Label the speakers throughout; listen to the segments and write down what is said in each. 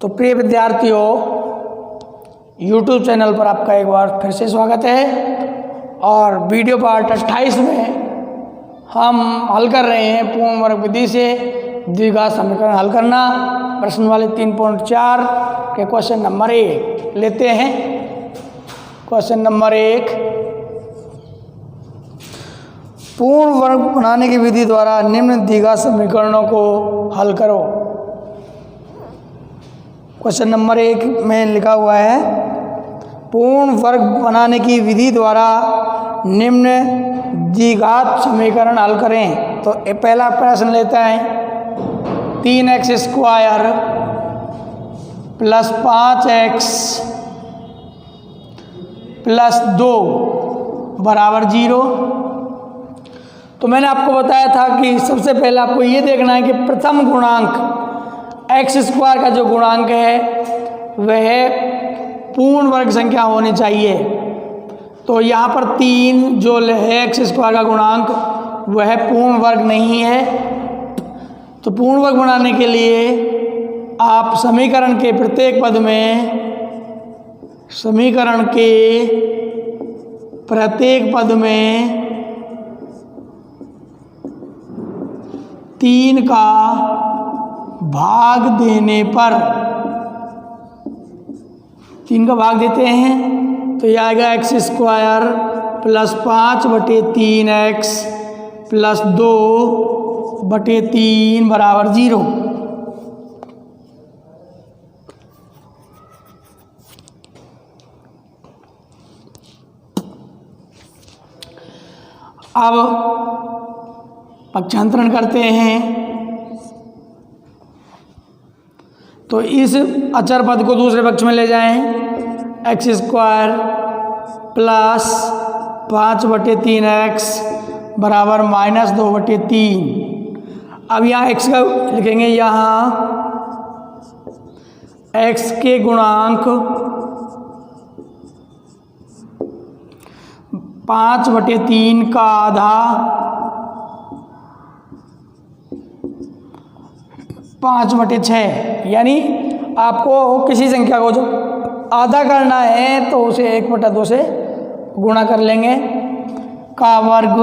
Speaker 1: तो प्रिय विद्यार्थियों, YouTube चैनल पर आपका एक बार फिर से स्वागत है। और वीडियो पार्ट 28 में हम हल कर रहे हैं पूर्ण वर्ग विधि से द्विघात समीकरण हल करना। प्रश्न वाले 3.4 के क्वेश्चन नंबर 1 लेते हैं। क्वेश्चन नंबर 1, पूर्ण वर्ग बनाने की विधि द्वारा निम्न द्विघात समीकरणों को हल करो। क्वेश्चन नंबर 1 में लिखा हुआ है पूर्ण वर्ग बनाने की विधि द्वारा निम्न द्विघात समीकरण हल करें। तो पहला प्रश्न लेता है 3x square plus 5x plus 2 बराबर 0। तो मैंने आपको बताया था कि सबसे पहले आपको ये देखना है कि प्रथम गुणांक एक्स स्क्वायर का जो गुणांक है वह पूर्ण वर्ग संख्या होनी चाहिए। तो यहाँ पर 3 जो है एक्स स्क्वायर का गुणांक वह पूर्ण वर्ग नहीं है। तो पूर्ण वर्ग बनाने के लिए आप समीकरण के प्रत्येक पद में 3 का भाग देने पर 3 का भाग देते हैं तो यह आएगा x square plus 5/3x plus 2/3 बराबर 0। अब पक्षांतरण करते हैं तो इस अचर पद को दूसरे पक्ष में ले जाएं। एक्स स्क्वायर प्लस 5/3x बराबर -2/3। अब यहाँ x का लिखेंगे, यहाँ x के गुणांक 5/3 का आधा 5/6, यानी आपको किसी संख्या को जो आधा करना है तो उसे 1/2 से गुणा कर लेंगे। का वर्ग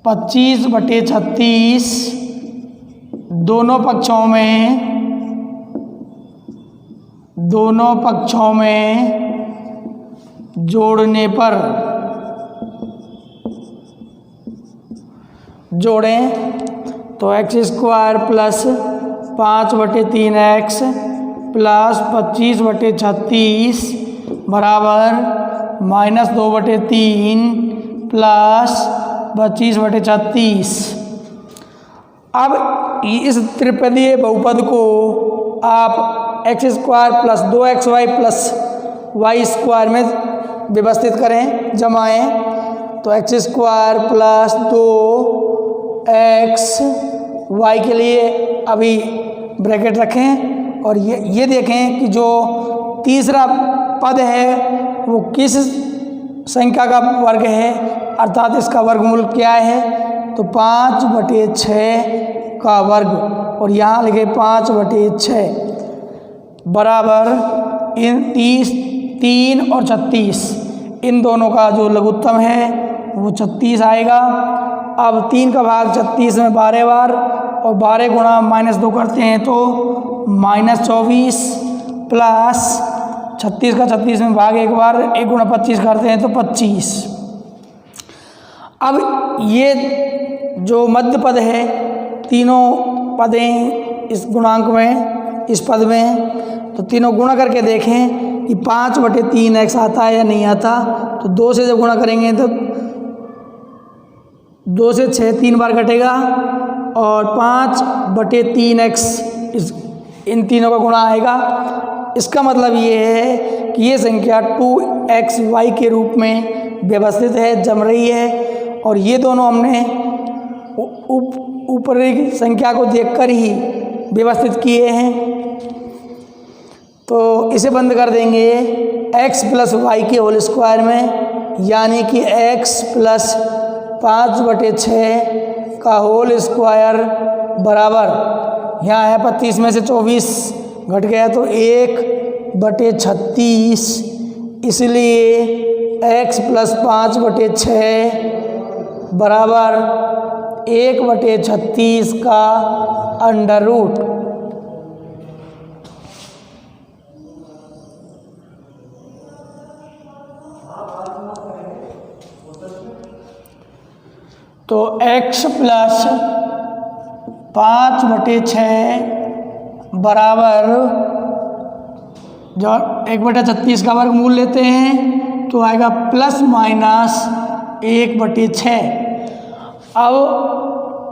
Speaker 1: 25/36 दोनों पक्षों में जोड़ने पर जोड़ें तो x square plus 5/3x plus 25/36 बराबर -2/3 प्लस 25/36। अब इस त्रिपदीय बहुपद को आप X square plus 2xy plus Y square में व्यवस्थित करें, जमाएं। तो x square plus 2x y के लिए अभी ब्रैकेट रखें और ये देखें कि जो तीसरा पद है वो किस संख्या का वर्ग है, अर्थात इसका वर्गमूल क्या है। तो 5/6 का वर्ग, और यहाँ लिखे 5/6 बराबर इन 3 और 36, इन दोनों का जो लघुत्तम है वो 36 आएगा। अब 3 का भाग 36 में 12 बार और 12 गुणा -2 करते हैं तो -24 प्लस 36 का 36 में भाग 1 बार 1 गुणा 25 करते हैं तो 25। अब ये जो मध्य पद है, तीनों पदें इस गुणांक में, इस पद में, तो तीनों गुणा करके देखें कि 5/3x आता है या नहीं आता। तो 2 से जब गुणा करेंगे तो 2 से 6 3 बार कटेगा और 5/3x इन तीनों का गुणा आएगा। इसका मतलब ये है कि ये संख्या 2xy के रूप में व्यवस्थित है, जम रही है। और ये दोनों हमने ऊपरी संख्या को देखकर ही व्यवस्थित किए हैं। तो इसे बंद कर देंगे x प्लस वाई के होल स्क्वायर में, यानी कि x प्लस 5/6 का होल स्क्वायर बराबर यहाँ है 35 में से 24 घट गया तो 1/36, इसलिए x + 5/6 बराबर 1/36 का अंडर रूट। तो x + 5/6 बराबर, जब 1/36 का वर्गमूल लेते हैं तो आएगा ±1/6। अब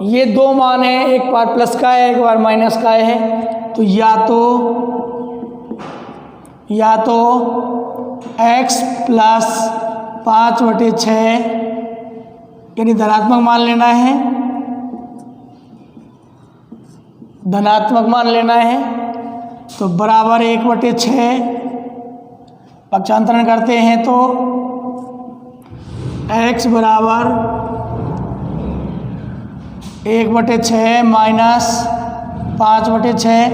Speaker 1: ये दो मान है, एक बार प्लस का है एक बार माइनस का है, तो या तो x + 5/6 यानी धनात्मक मान लेना है, धनात्मक मान लेना है, तो बराबर 1/6। पक्षांतरण करते हैं तो x बराबर 1/6 माइनस 5/6,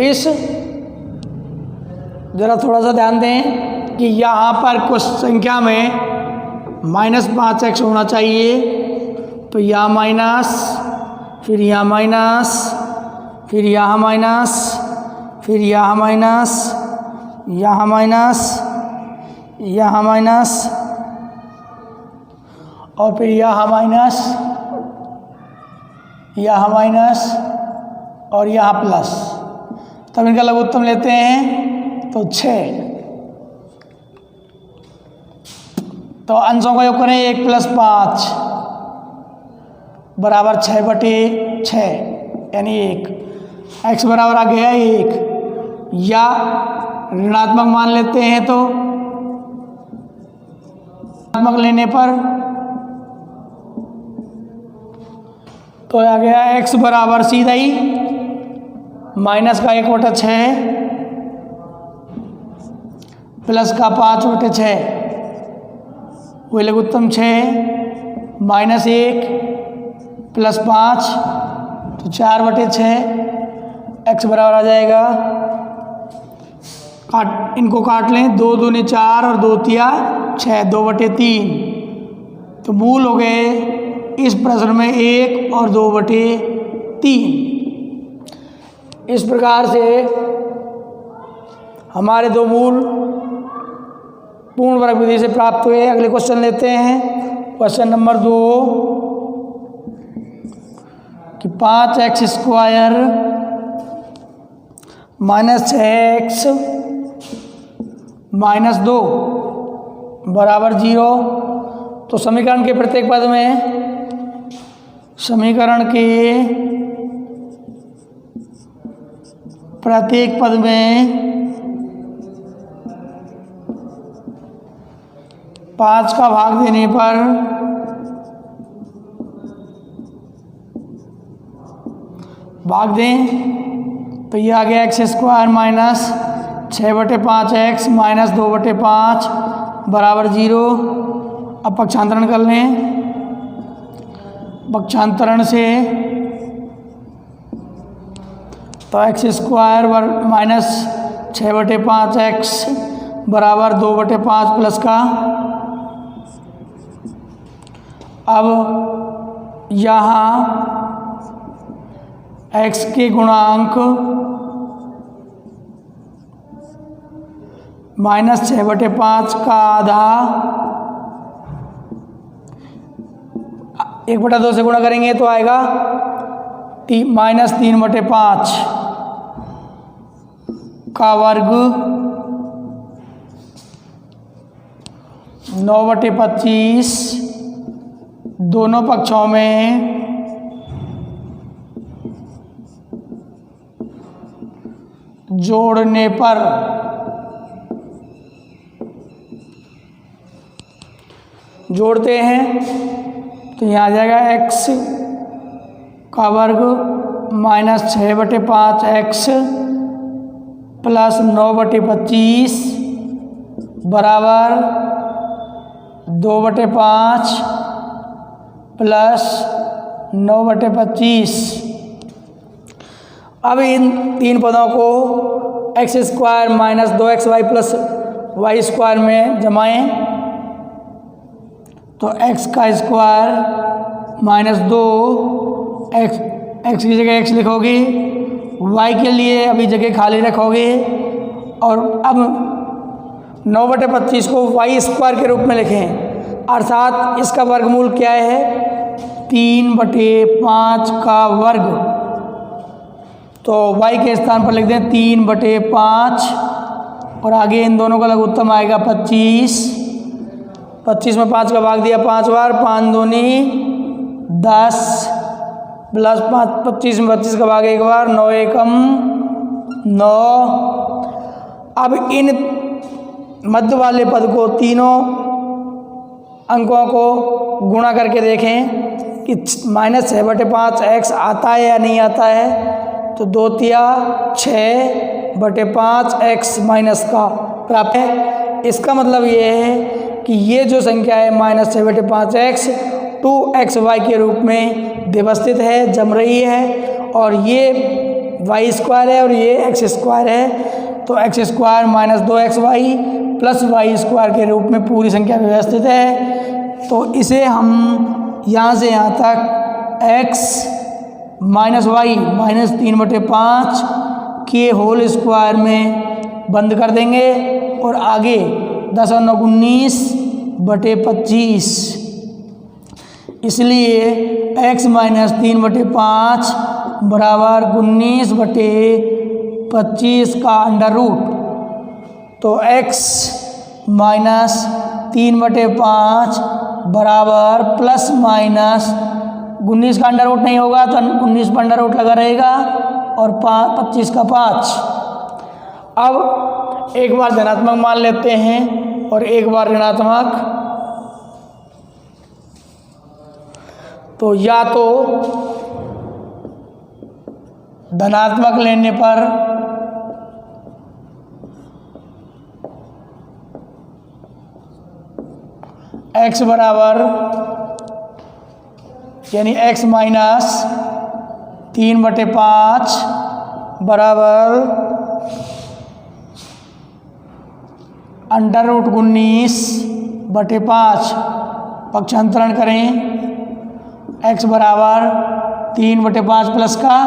Speaker 1: इस जरा थोड़ा सा ध्यान दें कि यहाँ पर कुछ संख्या में -5x होना चाहिए, तो यहाँ माइनस, फिर यहाँ माइनस, फिर यहाँ माइनस, फिर यहाँ माइनस, यहाँ माइनस, यहाँ माइनस, और फिर यहाँ माइनस, यहाँ माइनस और यहाँ प्लस। तब इनका लघुत्तम लेते हैं तो 6। तो अंशों का योग करें, 1 + 5 बराबर 6/6 यानी 1। x बराबर आ गया 1, या ऋणात्मक मान लेते हैं तो ऋणात्मक लेने पर तो आ गया x बराबर सीधा ही माइनस का 1/6 प्लस का 5/6, वही लघुत्तम 6 -1 + 5 तो 4/6। x बराबर आ जाएगा, इनको काट लें, 2 दूनी 4 और 2 तिया 6, 2/3। तो मूल हो गए इस प्रश्न में 1 और 2/3। इस प्रकार से हमारे दो मूल पूर्ण वर्ग विधि से प्राप्त हुए। अगले क्वेश्चन लेते हैं, क्वेश्चन नंबर 2 कि 5x² - 6x - 2 बराबर 0। तो समीकरण के प्रत्येक पद में, समीकरण के प्रत्येक पद में 5 का भाग देने पर भाग दें तो ये आ गया x² - 6/5x - 2/5 बराबर 0। अब पक्षांतरण कर लें, पक्षांतरण से तो x² - 6/5x बराबर 2/5 प्लस का। अब यहाँ x के गुणांक -6/5 का आधा 1/2 से गुणा करेंगे तो आएगा -3/5 का वर्ग 9/25 दोनों पक्षों में जोड़ने पर जोड़ते हैं तो यहाँ आ जाएगा x का वर्ग -6/5x प्लस 9/25 बराबर 2/5 प्लस 9/25। अब इन तीन पदों को x² minus 2xy plus Y square में जमाएं तो x का स्क्वायर माइनस 2 x की जगह x लिखोगे, y के लिए अभी जगह खाली रखोगे और अब 9/25 को वाई स्क्वायर के रूप में लिखें, अर्थात इसका वर्गमूल क्या है 3/5 का वर्ग। तो y के स्थान पर लिख दें 3/5 और आगे इन दोनों का लघुत्तम आएगा 25। 25 में 5 का भाग दिया 5 बार, 5 दूनी 10 प्लस 5 25 में 25 का भाग एक बार, 9 एकम 9। अब इन मध्य वाले पद को तीनों अंकों को गुणा करके देखें कि -6/5 x आता है या नहीं आता है। तो 2 तिया 6/5 x माइनस का प्राप्त है। इसका मतलब ये है कि ये जो संख्या है -6/5 x 2xy के रूप में व्यवस्थित है, जम रही है, और ये वाई स्क्वायर है और ये एक्स स्क्वायर है। तो x² minus 2xy plus Y square के रूप में पूरी संख्या व्यवस्थित है। तो इसे हम यहाँ से यहाँ तक x माइनस वाई माइनस 3/5 के होल स्क्वायर में बंद कर देंगे और आगे 10 और 9 19/25। इसलिए x माइनस 3/5 बराबर 19/25 का अंडर रूट। तो x माइनस 3/5 बराबर प्लस माइनस 19 का अंडर रूट नहीं होगा तो 19 पर अंडर रूट लगा रहेगा और 25 का 5। अब एक बार धनात्मक मान लेते हैं और एक बार ऋणात्मक। तो या तो धनात्मक लेने पर x बराबर यानी x माइनस 3/5 बराबर अंडर रूट 19/5 पक्षांतरण करें। x बराबर 3/5 प्लस का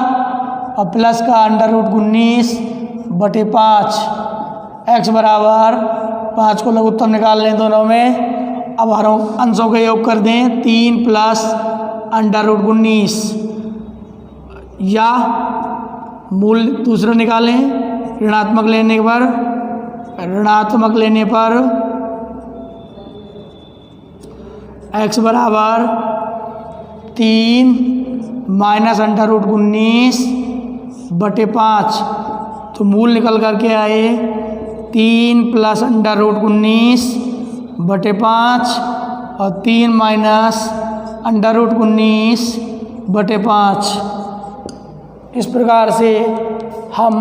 Speaker 1: और प्लस का अंडर रूट 19/5। x बराबर 5 को लघुत्तम निकाल लें दोनों में। अब हर अंशों का योग कर दें 3 प्लस अंडर रूट 19 या मूल दूसरा निकालें। ऋणात्मक लेने पर x बराबर 3 माइनस अंडर रूट 19/5। तो मूल निकल करके आए 3 प्लस अंडर रूट 19/5 और 3 माइनस अंडर रूट 19/5। इस प्रकार से हम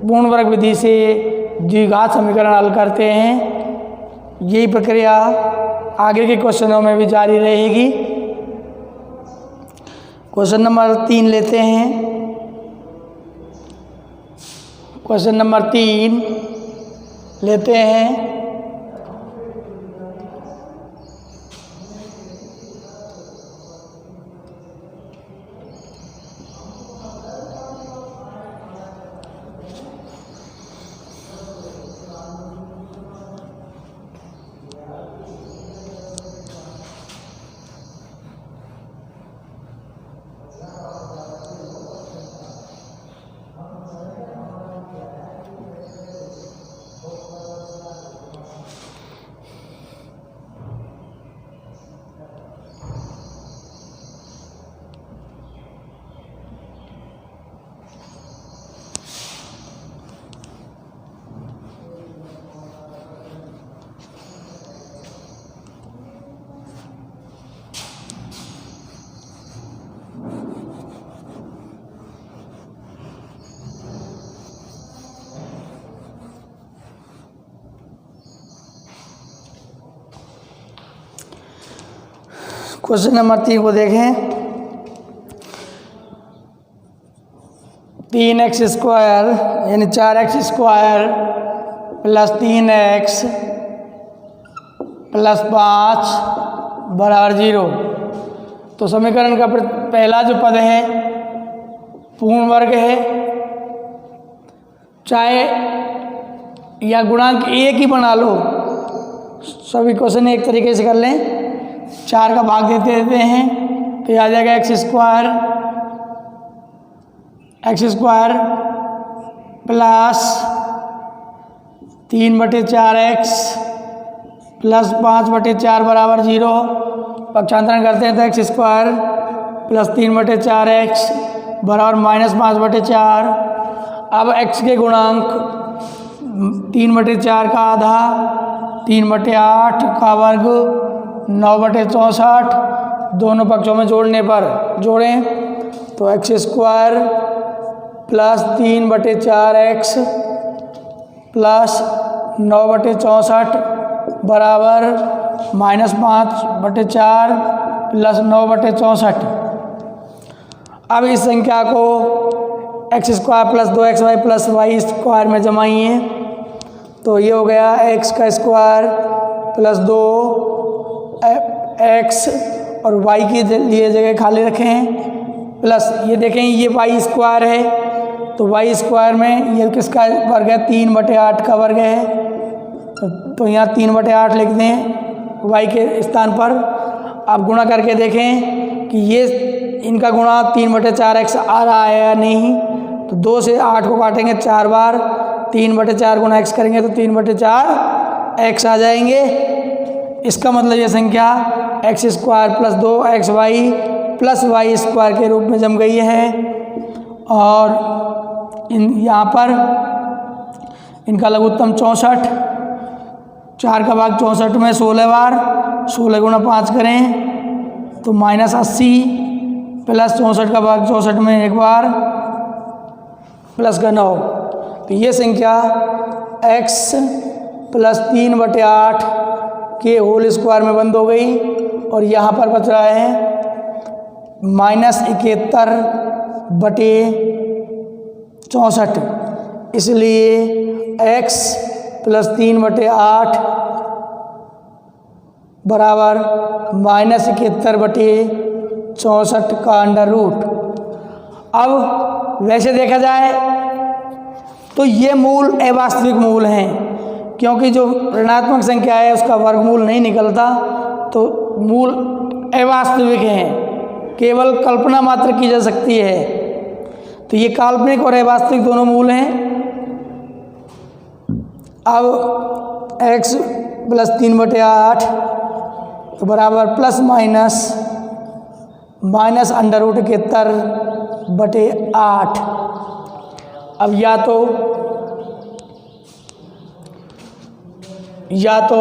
Speaker 1: पूर्ण वर्ग विधि से द्विघात समीकरण हल करते हैं। यही प्रक्रिया आगे के क्वेश्चनों में भी जारी रहेगी। क्वेश्चन नंबर 3 लेते हैं। क्वेश्चन नंबर 3 लेते हैं। क्वेश्चन नंबर 3 को देखें। 3x स्क्वायर यानी 4x square plus 3x plus 5 बराबर 0। तो समीकरण का पहला जो पद है पूर्ण वर्ग है, चाहे या गुणांक एक ही बना लो, सभी क्वेश्चन एक तरीके से कर लें। 4 का भाग देते हैं तो आ जाएगा x square plus 3/4x plus 5/4 बराबर 0। पक्षांतरण करते हैं तो एक्स स्क्वायर प्लस 3/4x बराबर -5/4। अब x के गुणांक 3/4 का आधा, 3/8 का वर्ग, 9/64 दोनों पक्षों में जोड़ने पर जोड़ें तो x square plus 3/4x plus 9/64 बराबर -5/4 प्लस 9/64। अब इस संख्या को X square plus 2xy plus Y square में जमाइए तो ये हो गया एक्स का स्क्वायर प्लस 2x और वाई के लिए जगह खाली रखें प्लस ये देखें ये वाई स्क्वायर है तो वाई स्क्वायर में ये किसका वर्ग है, 3/8 का वर्ग है। तो यहाँ 3/8 लिख दें वाई के स्थान पर। आप गुणा करके देखें कि ये इनका गुणा 3/4x आ रहा है या नहीं। तो 2 से 8 को काटेंगे 4 बार, 3/4 गुणा x करेंगे तो 3/4x आ जाएंगे। इसका मतलब ये संख्या X square plus 2xy plus Y square के रूप में जम गई है। और यहाँ पर इनका लघुत्तम 64, 4 का भाग 64 में 16 बार, 16 गुणा 5 करें तो -80 प्लस 64 का भाग 64 में 1 बार प्लस का 9। तो ये संख्या x प्लस 3/8 के होल स्क्वायर में बंद हो गई और यहाँ पर बच रहा है -71/64। इसलिए x प्लस 3/8 बराबर -71/64 का अंडर रूट। अब वैसे देखा जाए तो ये मूल अवास्तविक मूल हैं, क्योंकि जो ऋणात्मक संख्या है उसका वर्गमूल नहीं निकलता, तो मूल अवास्तविक हैं, केवल कल्पना मात्र की जा सकती है। तो ये काल्पनिक और अवास्तविक दोनों मूल हैं। अब x प्लस 3/8 तो बराबर प्लस माइनस अंडर रूट 71/8। अब या तो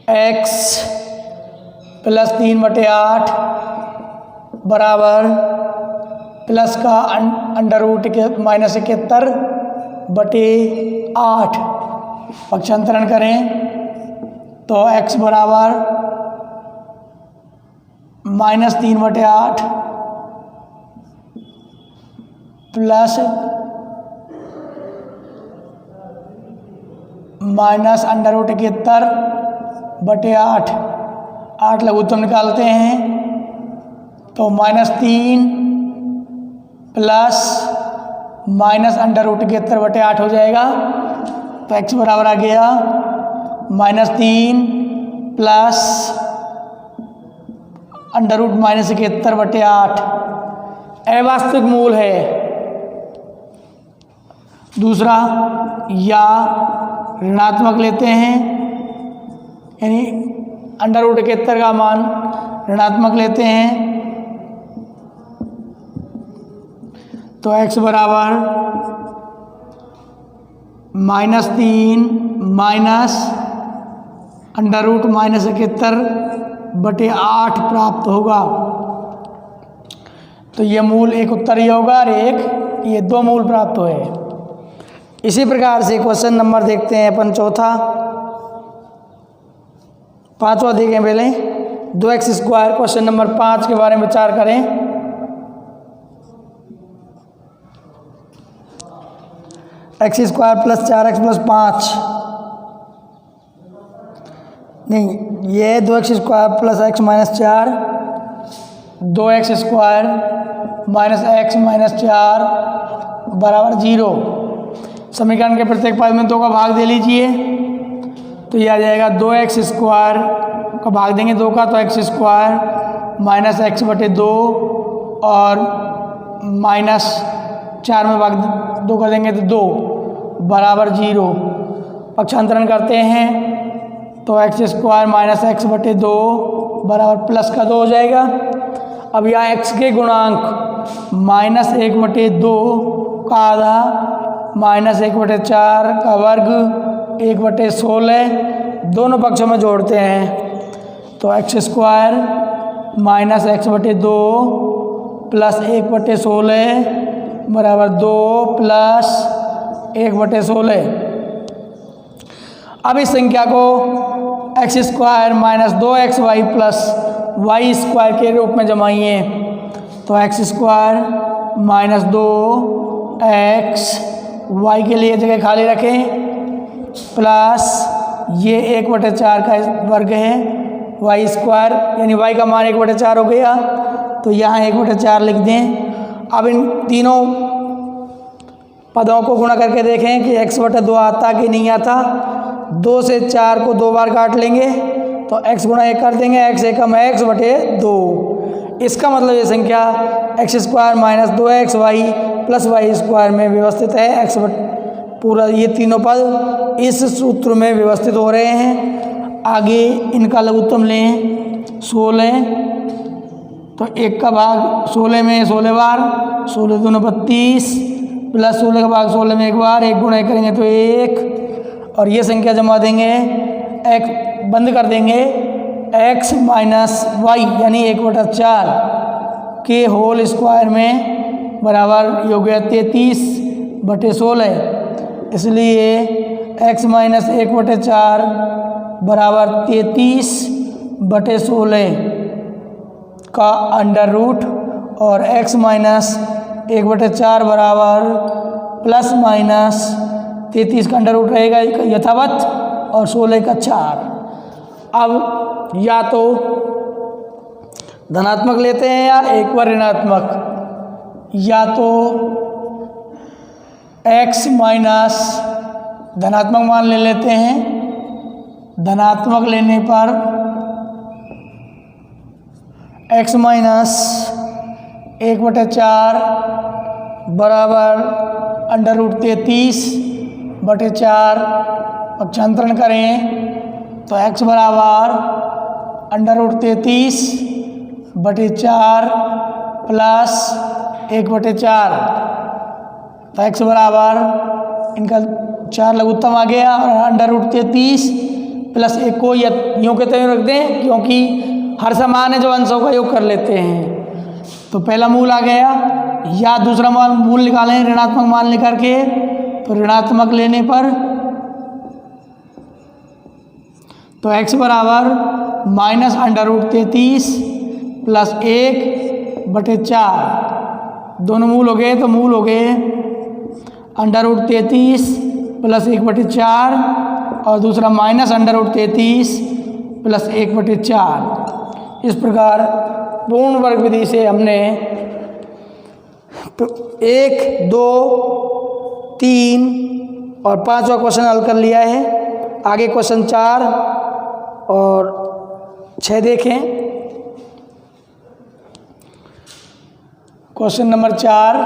Speaker 1: x प्लस 3/8 बराबर प्लस का अंडर रूट -71/8। पक्षांतरण करें तो x बराबर -3/8 प्लस माइनस अंडर रूट 71/8। 8 लघुत्तम निकालते हैं तो -3 प्लस माइनस अंडर रूट 71/8 हो जाएगा। तो x बराबर आ गया -3 प्लस अंडर रूट -71/8। अवास्तविक मूल है। दूसरा या ऋणात्मक लेते हैं, यानी अंडर रूट 71 का मान ऋणात्मक लेते हैं तो x बराबर -3 माइनस अंडर रूट -71/8 प्राप्त होगा। तो ये मूल एक उत्तर ही होगा और एक ये 2 मूल प्राप्त हुए। इसी प्रकार से क्वेश्चन नंबर देखते हैं अपन चौथा। पाँचवा देखें पहले, 2x²। क्वेश्चन नंबर 5 के बारे में विचार करें। x² + 4x + 5 नहीं, ये 2x² + x - 4, 2x² - x - 4 बराबर 0। समीकरण के प्रत्येक पद में 2 का भाग दे लीजिए, तो ये आ जाएगा 2x² का भाग देंगे 2 का, तो x² - x/2 और -4 में भाग 2 कर देंगे तो 2 बराबर 0। पक्षांतरण करते हैं तो x² - x/2 बराबर प्लस का 2 हो जाएगा। अब यहाँ x के गुणांक -1/2 का आधा, -1/4 का वर्ग, 1/16 दोनों पक्षों में जोड़ते हैं तो x² - x/2 + 1/16 बराबर 2 + 1/16। अब इस संख्या को x² - 2xy + y² के रूप में जमाइए तो x² - 2x y के लिए जगह खाली रखें प्लस ये 1/4 का वर्ग है y² यानी y का मान 1/4 हो गया, तो यहाँ 1/4 लिख दें। अब इन तीनों पदों को गुणा करके देखें कि x/2 आता कि नहीं आता। 2 से 4 को 2 बार काट लेंगे तो x गुणा 1 कर देंगे, x = x/2। इसका मतलब ये संख्या x² - 2xy + y² में व्यवस्थित है। पूरा ये तीनों पद इस सूत्र में व्यवस्थित हो रहे हैं। आगे इनका लघुत्तम लें 16, तो 1 का भाग 16 में 16 बार, 16 दूनी 32 प्लस 16 का भाग 16 में 1 बार, 1 गुणा 1 करेंगे तो 1, और ये संख्या जमा देंगे x बंद कर देंगे x - y यानी 1/4 के होल स्क्वायर में बराबर हो गया 33/16। इसलिए x - 1/4 बराबर 33/16 का अंडर रूट, और x - 1/4 बराबर ±33 का अंडर रूट रहेगा यथावत, और 16 का 4। अब या तो धनात्मक लेते हैं या एक बार ऋणात्मक, या तो x माइनस धनात्मक मान ले लेते हैं। धनात्मक लेने पर x - 1/4 बराबर √33/4। पक्षांतरण करें तो x बराबर √33/4 प्लस 1/4, तो x बराबर इनका 4 लघुत्तम आ गया, और √33 प्लस 1 को यूँ के त्यों रख दें क्योंकि हर समान है जो अंशों का योग कर लेते हैं। तो पहला मूल आ गया, या दूसरा मूल निकालें ऋणात्मक मान लेकर के, तो ऋणात्मक लेने पर तो x बराबर -√33 प्लस 1/4, दोनों मूल हो गए, तो मूल हो गए √33 प्लस 1/4 और दूसरा -√33 प्लस 1/4। इस प्रकार पूर्ण वर्ग विधि से हमने 1, 2, 3 और 5वां क्वेश्चन हल कर लिया है। आगे क्वेश्चन 4 और 6 देखें। Question number 4,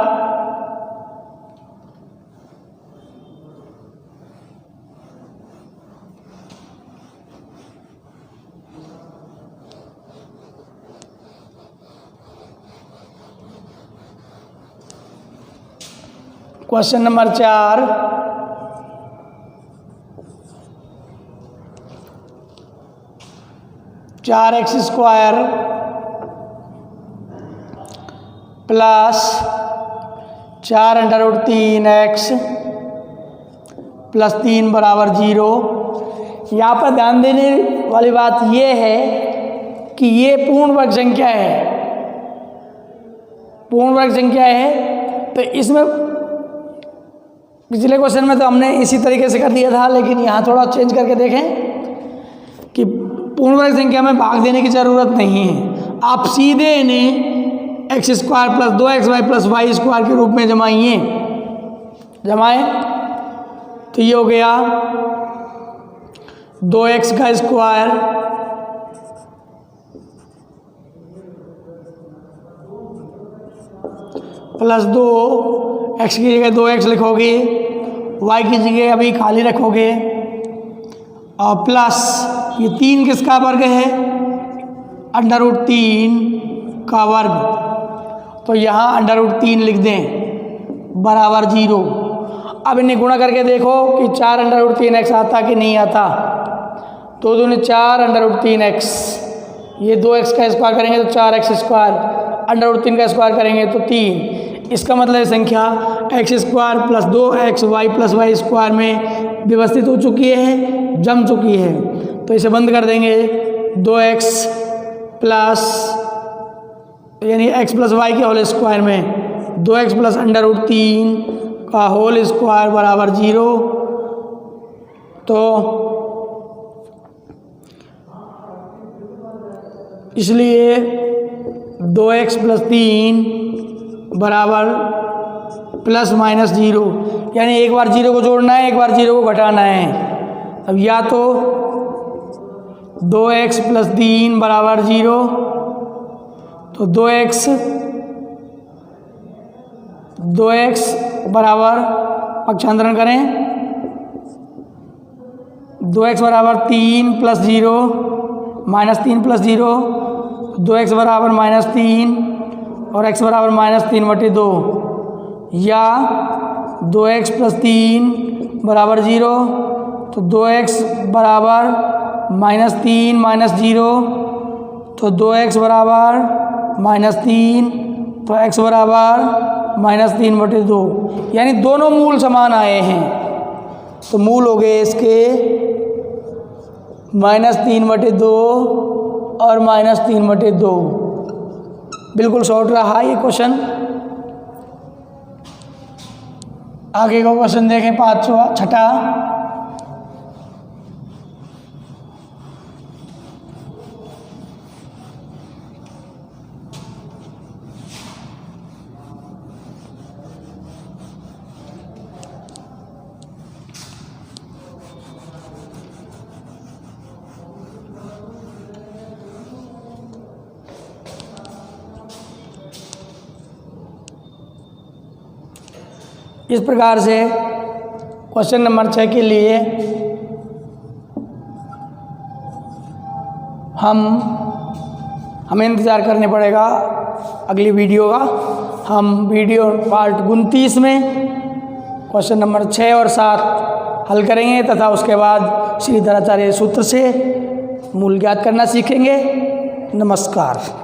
Speaker 1: question number 4, 4x² plus 4√3x plus 3 बराबर 0। यहाँ पर ध्यान देने वाली बात ये है कि ये पूर्ण वर्ग संख्या है, पूर्ण वर्ग संख्या है। तो इसमें पिछले क्वेश्चन में तो हमने इसी तरीके से कर दिया था, लेकिन यहाँ थोड़ा चेंज करके देखें कि पूर्ण वर्ग संख्या में भाग देने की ज़रूरत नहीं है। आप सीधे इन्हें X square plus 2xy plus Y square के रूप में जमाएं तो ये हो गया 2x का स्क्वायर प्लस 2x की जगह 2x लिखोगे, y की जगह अभी खाली रखोगे, और प्लस ये 3 किसका वर्ग है? √3 का वर्ग। तो यहाँ √3 लिख दें बराबर 0। अब इन्हें गुणा करके देखो कि 4 √3x आता कि नहीं आता। 2 दूनी 4 √3x, ये 2x का स्क्वायर करेंगे तो 4x स्क्वायर, √3 का स्क्वायर करेंगे तो 3। इसका मतलब संख्या x square plus 2xy plus Y square में व्यवस्थित हो चुकी है, जम चुकी है। तो इसे बंद कर देंगे। 2x प्लस यानी x प्लस वाई के होल स्क्वायर में 2x प्लस √3 का होल स्क्वायर बराबर 0। तो इसलिए 2x प्लस 3 बराबर प्लस माइनस 0, यानी एक बार 0 को जोड़ना है, एक बार 0 को घटाना है। अब या तो 2x प्लस 3 बराबर 0, तो 2x बराबर पक्षांतरण करें, 2x बराबर 3 प्लस 0 माइनस 3 प्लस 0, 2x बराबर माइनस 3 और x बराबर माइनस 3/2, या 2x प्लस 3 बराबर 0, तो 2x बराबर माइनस 3 माइनस 0, तो 2x बराबर माइनस 3, तो x बराबर माइनस 3/2, यानी दोनों मूल समान आए हैं। तो मूल हो गए इसके माइनस 3/2 और माइनस 3/2। बिल्कुल शॉर्ट रहा ये क्वेश्चन। आगे का क्वेश्चन देखें, 6वां। इस प्रकार से क्वेश्चन नंबर 6 के लिए हमें इंतज़ार करने पड़ेगा अगली वीडियो का। हम वीडियो पार्ट 29 में क्वेश्चन नंबर 6 और 7 हल करेंगे तथा उसके बाद श्रीधराचार्य सूत्र से मूल ज्ञात करना सीखेंगे। नमस्कार।